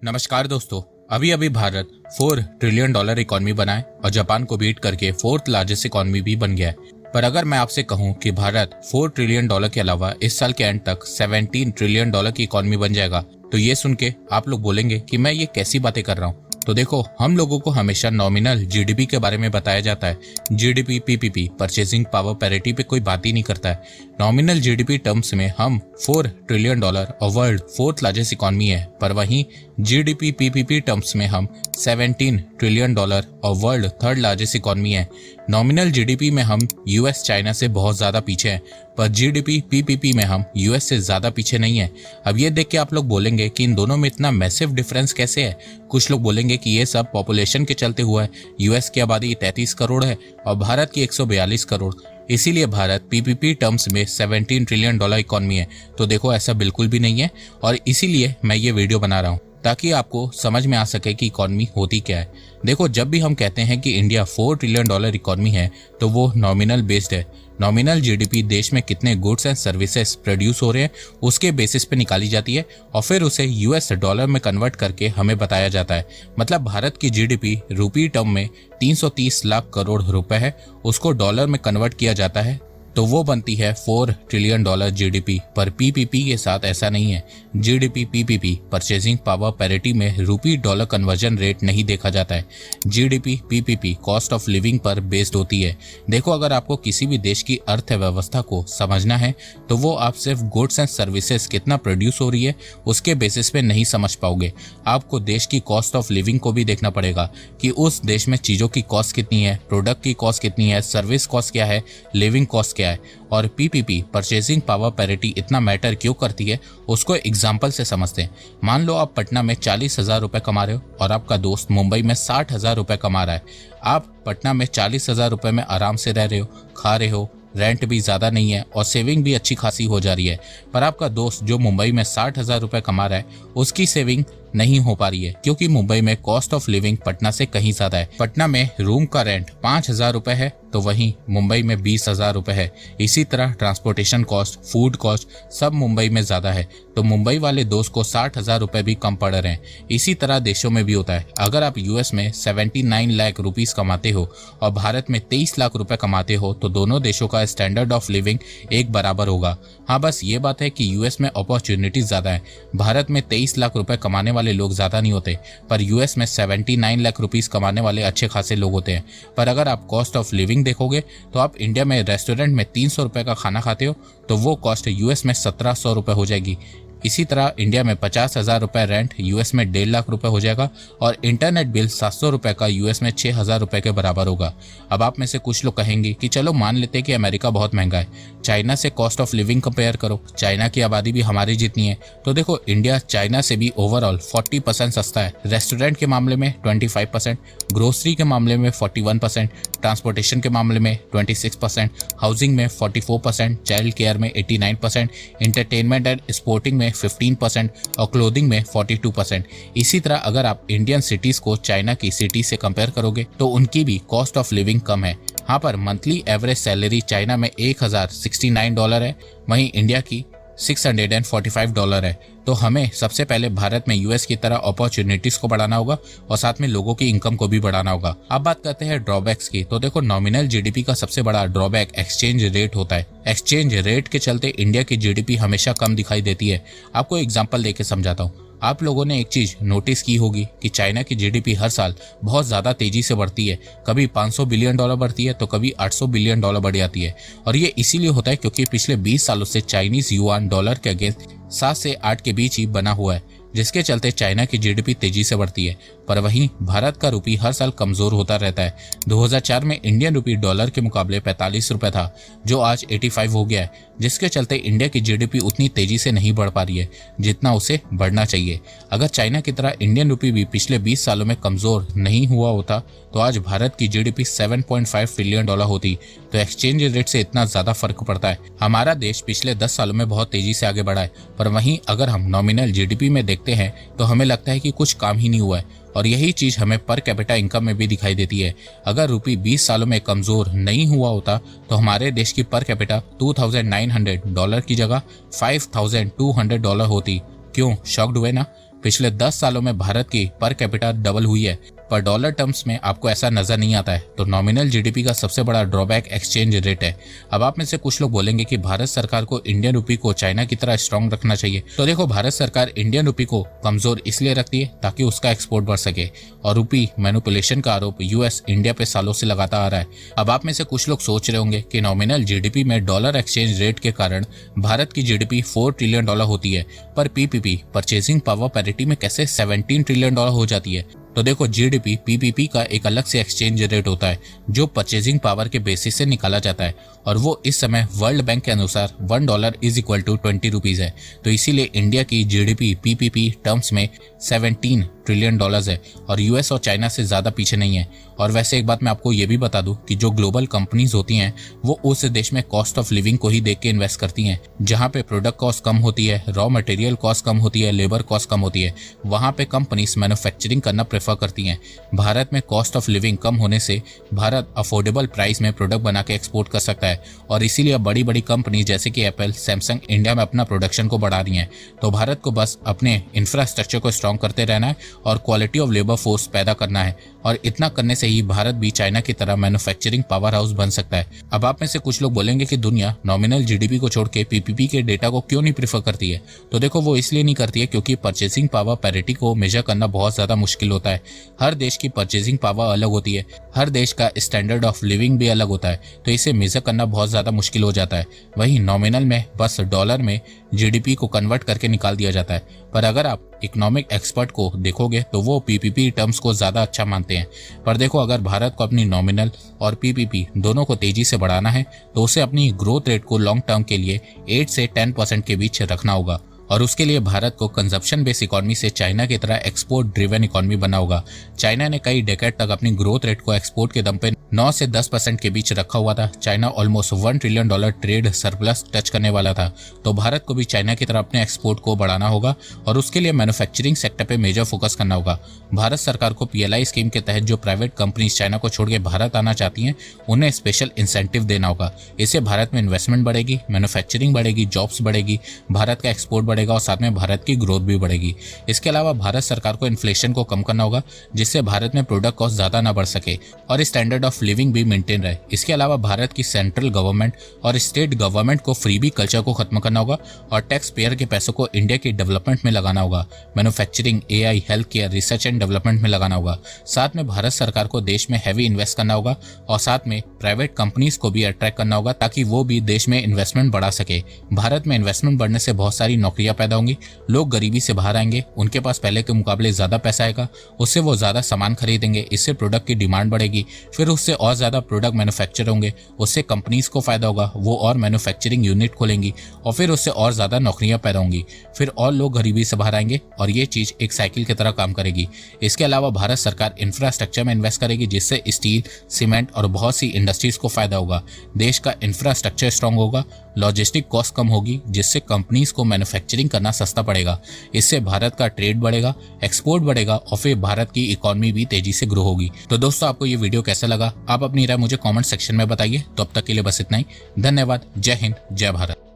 नमस्कार दोस्तों। अभी अभी भारत 4 ट्रिलियन डॉलर इकॉनमी बना है और जापान को बीट करके 4th लार्जेस्ट इकॉनमी भी बन गया है। पर अगर मैं आपसे कहूं कि भारत 4 ट्रिलियन डॉलर के अलावा इस साल के एंड तक 17 ट्रिलियन डॉलर की इकॉनमी बन जाएगा, तो ये सुन के आप लोग बोलेंगे कि मैं ये कैसी बातें कर रहा हूँ। तो देखो, हम लोगों को हमेशा नॉमिनल जीडीपी के बारे में बताया जाता है। GDP, PPP, purchasing power parity पे कोई बात ही नहीं करता है। नॉमिनल जीडीपी टर्म्स में हम 4 ट्रिलियन डॉलर और वर्ल्ड 4th लार्जेस्ट इकॉनमी है, पर वहीं जीडीपी पीपीपी टर्म्स में हम 17 ट्रिलियन डॉलर और वर्ल्ड 3rd लार्जेस्ट इकॉनमी है। नॉमिनल जीडीपी में हम यूएस चाइना से बहुत ज्यादा पीछे हैं, पर जीडीपी पीपीपी में हम यूएस से ज्यादा पीछे नहीं है। अब ये देख के आप लोग बोलेंगे कि इन दोनों में इतना मैसिव डिफरेंस कैसे है। कुछ लोग बोलेंगे कि ये सब पॉपुलेशन के चलते हुआ है। यूएस की आबादी 33 करोड़ है और भारत की 142 करोड़, इसीलिए भारत पीपीपी टर्म्स में 17 ट्रिलियन डॉलर इकॉनमी है। तो देखो, ऐसा बिल्कुल भी नहीं है और इसीलिए मैं ये वीडियो बना रहा हूँ ताकि आपको समझ में आ सके कि इकॉनमी होती क्या है। देखो, जब भी हम कहते हैं कि इंडिया 4 ट्रिलियन डॉलर इकॉनमी है, तो वो नॉमिनल बेस्ड है। नॉमिनल जीडीपी देश में कितने गुड्स एंड सर्विसेज प्रोड्यूस हो रहे हैं उसके बेसिस पे निकाली जाती है और फिर उसे यूएस डॉलर में कन्वर्ट करके हमें बताया जाता है। मतलब भारत की जीडीपी रूपी टर्म में 330 लाख करोड़ रुपए है, उसको डॉलर में कन्वर्ट किया जाता है तो वो बनती है 4 ट्रिलियन डॉलर जीडीपी। पर पीपीपी के साथ ऐसा नहीं है। GDP PPP purchasing power parity में रूपी डॉलर कन्वर्जन रेट नहीं देखा जाता है। GDP PPP cost of living पर बेस्ड होती है। देखो, अगर आपको किसी भी देश की अर्थव्यवस्था को समझना है तो वो आप सिर्फ गुड्स एंड सर्विसेज कितना प्रोड्यूस हो रही है उसके बेसिस पे नहीं समझ पाओगे। आपको देश की कॉस्ट ऑफ लिविंग को भी देखना पड़ेगा कि उस देश में चीजों की कॉस्ट कितनी है, प्रोडक्ट की कॉस्ट कितनी है, सर्विस कॉस्ट क्या है, लिविंग कॉस्ट क्या है। और पीपीपी परचेजिंग पावर पैरिटी इतना मैटर क्यों करती है उसको एग्जांपल से समझते हैं। मान लो आप पटना में 40,000 रुपए कमा रहे हो और आपका दोस्त मुंबई में 60,000 रुपए कमा रहा है। आप पटना में 40,000 रुपए में आराम से रह रहे हो, खा रहे हो, रेंट भी ज्यादा नहीं है और सेविंग भी अच्छी खासी हो जा रही है। पर आपका दोस्त जो मुंबई में 60,000 रुपए कमा रहा है उसकी सेविंग नहीं हो पा रही है, क्योंकि मुंबई में कॉस्ट ऑफ लिविंग पटना से कहीं ज्यादा है। पटना में रूम का रेंट 5,000 रुपए है तो वहीं मुंबई में 20,000 रुपए है। इसी तरह ट्रांसपोर्टेशन कॉस्ट, फूड कॉस्ट सब मुंबई में ज्यादा है, तो मुंबई वाले दोस्त को 60,000 रुपए भी कम पड़ रहे हैं। इसी तरह देशों में भी होता है। अगर आप यूएस में 79 लाख रुपीस कमाते हो और भारत में 23 लाख रुपए कमाते हो तो दोनों देशों का स्टैंडर्ड ऑफ लिविंग एक बराबर होगा। हाँ, बस ये बात है कि यूएस में अपॉर्चुनिटीज ज्यादा है। भारत में 23 लाख रुपए कमाने वाले लोग ज्यादा नहीं होते, पर यूएस में 79 लाख रुपीस कमाने वाले अच्छे खासे लोग होते हैं। पर अगर आप कॉस्ट ऑफ लिविंग देखोगे तो आप इंडिया में रेस्टोरेंट में 300 रुपए का खाना खाते हो तो वो कॉस्ट यूएस में 1700 रुपए हो जाएगी। इसी तरह इंडिया में 50,000 रुपए रेंट यूएस में 1.5 लाख रुपए हो जाएगा और इंटरनेट बिल 700 रुपए का यूएस में 6,000 रुपए के बराबर होगा। अब आप में से कुछ लोग कहेंगे कि चलो मान लेते हैं कि अमेरिका बहुत महंगा है, चाइना से कॉस्ट ऑफ लिविंग कंपेयर करो, चाइना की आबादी भी हमारी जितनी है। तो देखो, इंडिया चाइना से भी ओवरऑल 40% सस्ता है। रेस्टोरेंट के मामले में 25%, ग्रोसरी के मामले में 41%, ट्रांसपोर्टेशन के मामले में 26%, हाउसिंग में 44%, चाइल्ड केयर में 89%, इंटरटेनमेंट एंड स्पोर्टिंग में 15% और क्लोथिंग में 42%। इसी तरह अगर आप इंडियन सिटीज को चाइना की सिटी से कंपेयर करोगे तो उनकी भी कॉस्ट ऑफ लिविंग कम है। हाँ, पर मंथली एवरेज सैलरी चाइना में $1,069 है, वहीं इंडिया की $645 है। तो हमें सबसे पहले भारत में यूएस की तरह अपॉर्चुनिटीज को बढ़ाना होगा और साथ में लोगों की इनकम को भी बढ़ाना होगा। अब बात करते हैं ड्रॉबैक्स की। तो देखो, नॉमिनल जीडीपी का सबसे बड़ा ड्रॉबैक एक्सचेंज रेट होता है। एक्सचेंज रेट के चलते इंडिया की जीडीपी हमेशा कम दिखाई देती है। आपको एग्जांपल देके समझाता हूँ। आप लोगों ने एक चीज नोटिस की होगी कि चाइना की जीडीपी हर साल बहुत ज्यादा तेजी से बढ़ती है। कभी $500 बिलियन बढ़ती है तो कभी $800 बिलियन बढ़ जाती है। और ये इसीलिए होता है क्योंकि पिछले 20 सालों से चाइनीज युआन डॉलर के अगेंस्ट 7 से 8 के बीच ही बना हुआ है, जिसके चलते चाइना की जीडीपी तेजी से बढ़ती है। पर वहीं भारत का रुपी हर साल कमजोर होता रहता है। 2004 में इंडियन रुपी डॉलर के मुकाबले 45 रुपए था, जो आज 85 हो गया है, जिसके चलते इंडिया की जीडीपी उतनी तेजी से नहीं बढ़ पा रही है जितना उसे बढ़ना चाहिए। अगर चाइना की तरह इंडियन रुपी भी पिछले 20 सालों में कमजोर नहीं हुआ होता तो आज भारत की जीडीपी 7.5 ट्रिलियन डॉलर होती। तो एक्सचेंज रेट से इतना ज्यादा फर्क पड़ता है। हमारा देश पिछले 10 सालों में बहुत तेजी से आगे बढ़ा है, पर वहीं अगर हम नॉमिनल जीडीपी में देखते हैं तो हमें लगता है कि कुछ काम ही नहीं हुआ है। और यही चीज हमें पर कैपिटा इनकम में भी दिखाई देती है। अगर रुपी 20 सालों में कमजोर नहीं हुआ होता तो हमारे देश की पर कैपिटा $2,900 की जगह $5,200 होती। क्यों शॉक्ड हुए ना? पिछले 10 सालों में भारत की पर कैपिटा डबल हुई है, पर डॉलर टर्म्स में आपको ऐसा नजर नहीं आता है। तो नॉमिनल जीडीपी का सबसे बड़ा ड्रॉबैक एक्सचेंज रेट है। अब आप में से कुछ लोग बोलेंगे कि भारत सरकार को इंडियन रूपी को चाइना की तरह स्ट्रांग रखना चाहिए। तो देखो, भारत सरकार इंडियन रूपी को कमजोर इसलिए रखती है ताकि उसका एक्सपोर्ट बढ़ सके, और रूपी मैनिपुलेशन का आरोप यूएस इंडिया पे सालों से लगाता आ रहा है। अब आप में से कुछ लोग सोच रहे होंगे कि नॉमिनल जीडीपी में डॉलर एक्सचेंज रेट के कारण भारत की जीडीपी 4 ट्रिलियन डॉलर होती है, पर पीपीपी परचेजिंग पावर पैरिटी में कैसे 17 ट्रिलियन डॉलर हो जाती है। तो देखो, जीडीपी पीपीपी का एक अलग से एक्सचेंज रेट होता है जो परचेजिंग पावर के बेसिस से निकाला जाता है, और वो इस समय वर्ल्ड बैंक के अनुसार $1 इज इक्वल टू 20 रुपीज है। तो इसीलिए इंडिया की जीडीपी पीपीपी टर्म्स में 17 ट्रिलियन डॉलर्स है, और यूएस और चाइना से ज्यादा पीछे नहीं है। और वैसे एक बात मैं आपको ये भी बता दूं कि जो ग्लोबल कंपनीज होती हैं वो उस देश में कॉस्ट ऑफ लिविंग को ही देख के इन्वेस्ट करती हैं। जहां पे प्रोडक्ट कॉस्ट कम होती है, रॉ मटेरियल कॉस्ट कम होती है, लेबर कॉस्ट कम होती है, वहां पे कंपनीज मैन्युफैक्चरिंग करना प्रेफर करती हैं। भारत में कॉस्ट ऑफ लिविंग कम होने से भारत अफोर्डेबल प्राइस में प्रोडक्ट बना के एक्सपोर्ट कर सकता है, और इसीलिए बड़ी बड़ी कंपनी जैसे कि एप्पल, सैमसंग इंडिया में अपना प्रोडक्शन को बढ़ा रही हैं। तो भारत को बस अपने इंफ्रास्ट्रक्चर को स्ट्रॉन्ग करते रहना है और क्वालिटी ऑफ लेबर फोर्स पैदा करना है, और इतना करने से ही भारत भी चाइना की तरह मैन्युफैक्चरिंग पावर हाउस बन सकता है। अब आप में से कुछ लोग बोलेंगे कि दुनिया नॉमिनल जीडीपी को छोड़ के पीपीपी के डेटा को क्यों नहीं प्रीफर करती है। तो देखो, वो इसलिए नहीं करती है क्योंकि परचेसिंग पावर पैरिटी को मेजर करना बहुत ज्यादा मुश्किल होता है। हर देश की परचेसिंग पावर अलग होती है, हर देश का स्टैंडर्ड ऑफ लिविंग भी अलग होता है, तो इसे मेजर करना बहुत ज्यादा मुश्किल हो जाता है। वहीं नॉमिनल में बस डॉलर में जीडीपी को कन्वर्ट करके निकाल दिया जाता है। पर अगर आप इकोनॉमिक एक्सपर्ट को देखोगे तो वो पीपीपी टर्म्स को ज्यादा अच्छा मानते हैं। पर देखो, अगर भारत को अपनी नॉमिनल और पीपीपी दोनों को तेजी से बढ़ाना है तो उसे अपनी ग्रोथ रेट को लॉन्ग टर्म के लिए 8 से 10% के बीच रखना होगा, और उसके लिए भारत को कंजप्शन बेस्ड इकोनॉमी से चाइना की तरह एक्सपोर्ट ड्रिवन इकोनॉमी बनना होगा। चाइना ने कई डेकेड तक अपनी ग्रोथ रेट को एक्सपोर्ट के दम पे 9 से 10% के बीच रखा हुआ था। China almost $1 trillion trade surplus touch करने वाला था। तो भारत को भी चाइना की तरह अपने एक्सपोर्ट को बढ़ाना होगा, और उसके लिए मैन्युफैक्चरिंग सेक्टर पे मेजर फोकस करना होगा। भारत सरकार को पीएलआई स्कीम के तहत जो प्राइवेट कंपनीज चाइना को छोड़ के भारत आना चाहती हैं उन्हें स्पेशल इंसेंटिव देना होगा। इससे भारत में इन्वेस्टमेंट बढ़ेगी, मैन्युफैक्चरिंग बढ़ेगी, जॉब्स बढ़ेगी, भारत का एक्सपोर्ट बढ़ेगा और साथ में भारत की ग्रोथ भी बढ़ेगी। इसके अलावा भारत सरकार को इन्फ्लेशन को कम करना होगा जिससे भारत में प्रोडक्ट कॉस्ट ज्यादा ना बढ़ सके और स्टैंडर्ड ऑफ लिविंग भी मेंटेन रहे। इसके अलावा भारत की सेंट्रल गवर्नमेंट और स्टेट गवर्नमेंट को फ्रीबी कल्चर को खत्म करना होगा और टैक्स पेयर के पैसों को इंडिया की डेवलपमेंट में लगाना होगा। Manufacturing, AI, health care, research and development में लगाना होगा। साथ में भारत सरकार को देश में हैवी इन्वेस्ट करना होगा और साथ में प्राइवेट कंपनीज को भी अट्रैक्ट करना होगा ताकि वो भी देश में इन्वेस्टमेंट बढ़ा सके। भारत में इन्वेस्टमेंट बढ़ने से बहुत सारी नौकरियां पैदा होंगी, लोग गरीबी से बाहर आएंगे, उनके पास पहले के मुकाबले ज्यादा पैसा आएगा, उससे वो ज्यादा सामान खरीदेंगे, इससे प्रोडक्ट की डिमांड बढ़ेगी, फिर उससे और ज्यादा प्रोडक्ट मैन्युफैक्चर होंगे, उससे कंपनीज को फायदा होगा, वो और मैन्युफैक्चरिंग यूनिट खोलेंगी और फिर उससे और ज्यादा नौकरियां पैदा होंगी, फिर और लोग गरीबी से बाहर आएंगे और ये चीज एक साइकिल की तरह काम करेगी। इसके अलावा भारत सरकार इंफ्रास्ट्रक्चर में इन्वेस्ट करेगी जिससे स्टील, सीमेंट और बहुत सी इंडस्ट्रीज को फायदा होगा। देश का इंफ्रास्ट्रक्चर स्ट्रांग होगा, लॉजिस्टिक कॉस्ट कम होगी जिससे कंपनीज को मैन्युफैक्चरिंग करना सस्ता पड़ेगा। इससे भारत का ट्रेड बढ़ेगा, एक्सपोर्ट बढ़ेगा और फिर भारत की इकोनॉमी भी तेजी से ग्रो होगी। तो दोस्तों, आपको ये वीडियो कैसा लगा? आप अपनी राय मुझे कमेंट सेक्शन में बताइए। तो अब तक के लिए बस इतना ही। धन्यवाद। जय हिंद, जय भारत।